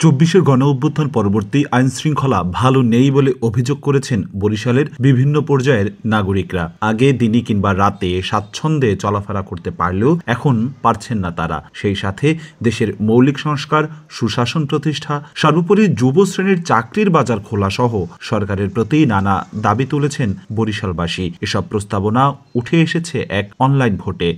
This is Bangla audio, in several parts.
২৪-এর গণঅভ্যুত্থান পরবর্তী আইনশৃঙ্খলা ভালো নেই বলে অভিযোগ করেছেন বরিশালের বিভিন্ন পর্যায়ের নাগরিকরা। আগে দিনে কিংবা রাতে স্বাচ্ছন্দ্যে চলাফেরা করতে পারলেও এখন পারছেন না তারা। সেই সাথে দেশের মৌলিক সংস্কার, সুশাসন প্রতিষ্ঠা, সর্বোপরি যুব শ্রেণীর চাকরির বাজার খোলা সহ সরকারের প্রতি নানা দাবি তুলেছেন বরিশালবাসী। এসব প্রস্তাবনা উঠে এসেছে এক অনলাইন ভোটে।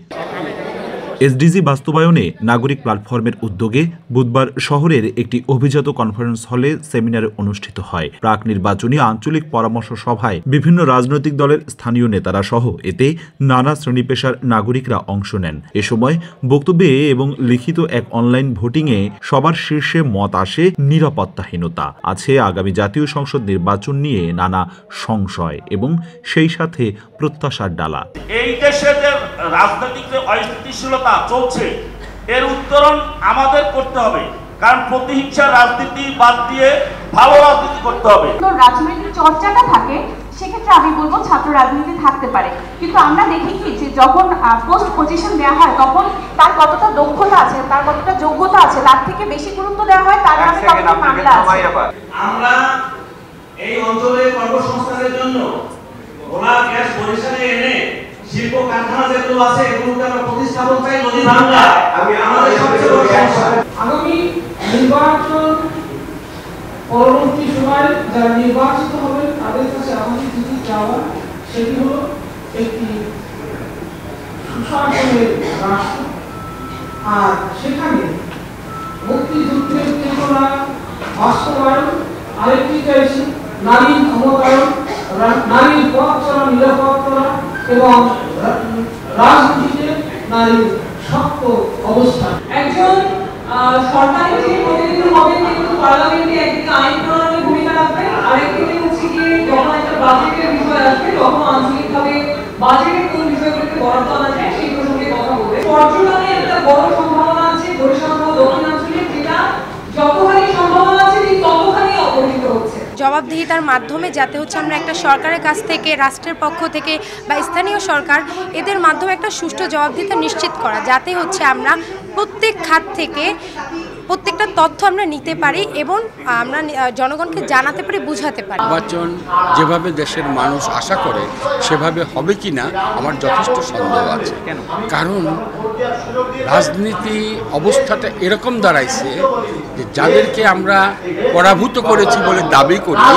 এসডিজি বাস্তবায়নে নাগরিক প্ল্যাটফর্মের উদ্যোগে বুধবার শহরের একটি অভিজাত কনফারেন্স হলে সেমিনার অনুষ্ঠিত হয়। প্রাক নির্বাচনী আঞ্চলিক পরামর্শ সভায় বিভিন্ন রাজনৈতিক দলের স্থানীয় নেতারা সহ এতে নানা শ্রেণী পেশার নাগরিকরা অংশ নেন। এ সময় বক্তব্যে এবং লিখিত এক অনলাইন ভোটিংয়ে সবার শীর্ষে মত আসে নিরাপত্তাহীনতা, আছে আগামী জাতীয় সংসদ নির্বাচন নিয়ে নানা সংশয় এবং সেই সাথে প্রত্যাশার ডালা। এই দেশে যে রাজনৈতিক অস্থিতিশীলতা চলছে এর উত্তরণ আমাদের করতে হবে, কারণ প্রতিহিংসার রাজনীতি বাদ দিয়ে ভালো রাজনীতি করতে হবে। রাজনৈতিক চর্চাটা থাকে, সেক্ষেত্রে আমি বলবো ছাত্র রাজনীতি থাকতে পারে, কিন্তু আমরা দেখি কি যে যখন পোস্ট পজিশন দেওয়া হয় তখন তার কতটা দক্ষতা আছে, তার কতটা যোগ্যতা আছে, তার থেকে বেশি গুরুত্ব দেওয়া হয় তার নামে কতটা মামলা আছে। আমরা এই অঞ্চলে কর্মসংস্থানের জন্য ভোলা গ্যাস বরিশালে এনে শিল্প কারখানা যেগুলো আছে এগুলোকে আমরা প্রতিস্থাপন চাই। নদী ভাঙা আমাদের সবচেয়ে বড় সমস্যা। আগামী নির্বাচন পরবর্তী সময় যারা নির্বাচিত হবে তাদের কাছে আমাদের যেটি চাওয়া সেটি হলো একটি সুশাসনের রাষ্ট্র, আর সেখানে মুক্তিযুদ্ধের চেতনা বাস্তবায়ন, আরেকটি চাইছি নারীর ক্ষমতায়ন, নারীর পথ চলা নিরাপদ করা এবং রাজনীতিতে নারীর শক্ত অবস্থান। একজন সরকারি যে প্রতিনিধি হবে কিন্তু পার্লামেন্টে একদিকে আইন প্রণয়নের ভূমিকা রাখবে, আরেকদিকে হচ্ছে কি যখন একটা বাজেটের বিষয় আসবে তখন আঞ্চলিকভাবে বাজেটের কোন বিষয়গুলোকে বরাদ্দ আনা যায় সেই প্রসঙ্গে কথা বলবে। পর্যটনের একটা বড় সম্ভাবনা আছে বরিশাল ও দক্ষিণাঞ্চলে, যেটা যতখানি সম্ভাবনা আছে ঠিক ততখানি অবহেলিত হচ্ছে। জবাবদিহিতার মাধ্যমে যাতে হচ্ছে আমরা একটা সরকারের কাছ থেকে, রাষ্ট্রের পক্ষ থেকে বা স্থানীয় সরকার এদের মাধ্যমে একটা সুষ্ঠু জবাবদিহিতা নিশ্চিত করা, যাতে হচ্ছে আমরা প্রত্যেক খাত থেকে প্রত্যেকটা তথ্য আমরা নিতে পারি এবং আমরা জনগণকে জানাতে পারি, বুঝাতে পারি। নির্বাচন যেভাবে দেশের মানুষ আশা করে সেভাবে হবে কি না আমার যথেষ্ট সন্দেহ আছে। কারণ রাজনীতি অবস্থাটা এরকম দাঁড়াইছে যে যাদেরকে আমরা পরাভূত করেছি বলে দাবি করি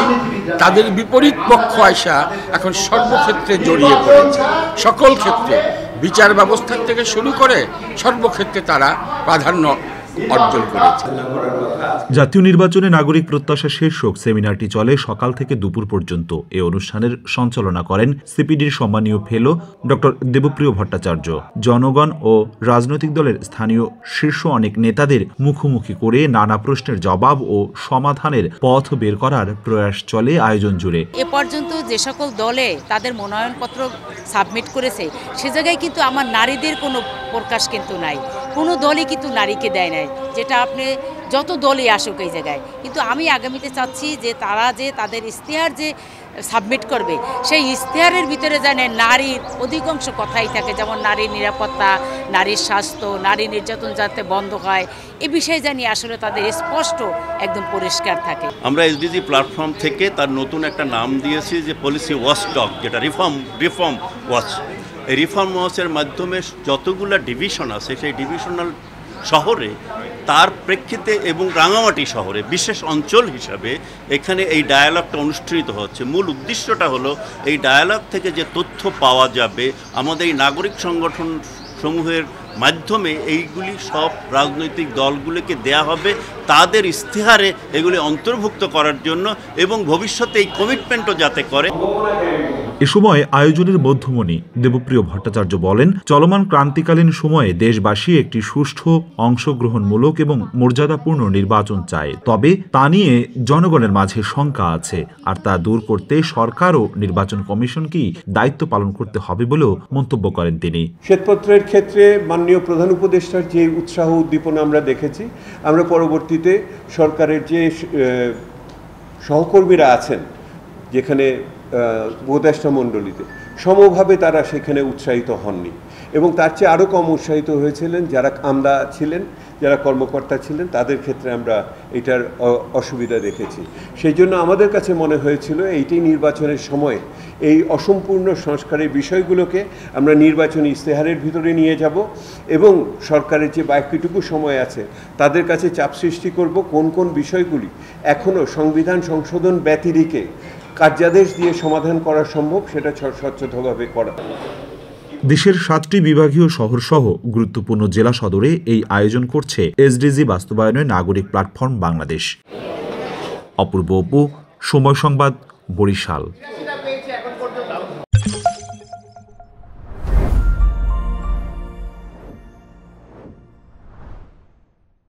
তাদের বিপরীত পক্ষ আইসা এখন সর্বক্ষেত্রে জড়িয়ে পড়েছে। সকল ক্ষেত্রে বিচার ব্যবস্থা থেকে শুরু করে সর্বক্ষেত্রে তারা প্রাধান্য অর্জন করেছে। জাতীয় নির্বাচনে নাগরিক প্রত্যাশা শীর্ষক সেমিনারটি চলে সকাল থেকে দুপুর পর্যন্ত। এ অনুষ্ঠানের সঞ্চালনা করেন সিপিডির সম্মানীয় ফেলো ডক্টর দেবপ্রিয় ভট্টাচার্য। জনগণ ও রাজনৈতিক দলের স্থানীয় শীর্ষ অনেক নেতাদের মুখোমুখি করে নানা প্রশ্নের জবাব ও সমাধানের পথ বের করার প্রয়াস চলে আয়োজন জুড়ে। এ পর্যন্ত যে সকল দলে তাদের মনোনয়নপত্র সাবমিট করেছে সে জায়গায় কিন্তু আমার নারীদের কোনো প্রকাশ কিন্তু নাই, কোনো দলই কিন্তু নারীকে দেয় নাই, যেটা আপনি যত দলই আসুক এই জায়গায়। কিন্তু আমি আগামীতে চাচ্ছি যে তারা যে তাদের ইশতেহার যে সাবমিট করবে সেই ইশতেহারের ভিতরে জানে নারীর অধিকাংশ কথাই থাকে, যেমন নারীর নিরাপত্তা, নারীর স্বাস্থ্য, নারী নির্যাতন যাতে বন্ধ হয়, এ বিষয়ে জানি আসলে তাদের স্পষ্ট একদম পরিষ্কার থাকে। আমরা এসডিজি প্ল্যাটফর্ম থেকে তার নতুন একটা নাম দিয়েছি যে পলিসি ওয়াচডগ, যেটা রিফর্ম ওয়াচ। এই রিফর্ম ওয়াচের মাধ্যমে যতগুলো ডিভিশন আছে সেই ডিভিশনাল শহরে তার প্রেক্ষিতে এবং রাঙামাটি শহরে বিশেষ অঞ্চল হিসাবে এখানে এই ডায়ালগটা অনুষ্ঠিত হচ্ছে। মূল উদ্দেশ্যটা হলো এই ডায়ালগ থেকে যে তথ্য পাওয়া যাবে আমাদের এই নাগরিক সংগঠন সমূহের মাধ্যমে এইগুলি সব রাজনৈতিক দলগুলোকে দেয়া হবে তাদের ইশতেহারে এগুলি অন্তর্ভুক্ত করার জন্য এবং ভবিষ্যতে এই কমিটমেন্টও যাতে করে। এ সময় আয়োজনের মধ্যমণি দেবপ্রিয় ভট্টাচার্য বলেন, চলমান ক্রান্তিকালীন সময়ে দেশবাসী একটি সুষ্ঠু, অংশগ্রহণমূলক এবং মর্যাদাপূর্ণ নির্বাচন চায়। তবে তা নিয়ে জনগণের মাঝে শঙ্কা আছে, আর তা দূর করতে সরকার ও নির্বাচন কমিশনকেই দায়িত্ব পালন করতে হবে বলেও মন্তব্য করেন তিনি। শ্বেতপত্রের ক্ষেত্রে মাননীয় প্রধান উপদেষ্টার যে উৎসাহ উদ্দীপনা আমরা দেখেছি, আমরা পরবর্তীতে সরকারের যে সহকর্মীরা আছেন যেখানে উপদেষ্টা মণ্ডলীতে সমভাবে তারা সেখানে উৎসাহিত হননি এবং তার চেয়ে আরও কম উৎসাহিত হয়েছিলেন যারা আমরা ছিলেন যারা কর্মকর্তা ছিলেন তাদের ক্ষেত্রে আমরা এটার অসুবিধা দেখেছি। সেই জন্য আমাদের কাছে মনে হয়েছিল এইটি নির্বাচনের সময় এই অসম্পূর্ণ সংস্কারের বিষয়গুলোকে আমরা নির্বাচনী ইশতেহারের ভিতরে নিয়ে যাব এবং সরকারের যে বাকিটুকু সময় আছে তাদের কাছে চাপ সৃষ্টি করব কোন কোন বিষয়গুলি এখনও সংবিধান সংশোধন ব্যতিরেকে কার্যাদেশ দিয়ে সমাধান করা সম্ভব সেটা স্বচ্ছভাবে করা। দেশের 7টি বিভাগীয় শহরসহ গুরুত্বপূর্ণ জেলা সদরে এই আয়োজন করছে এসডিজি বাস্তবায়নের নাগরিক প্ল্যাটফর্ম বাংলাদেশ। অপূর্ব অপু, সময় সংবাদ, বরিশাল।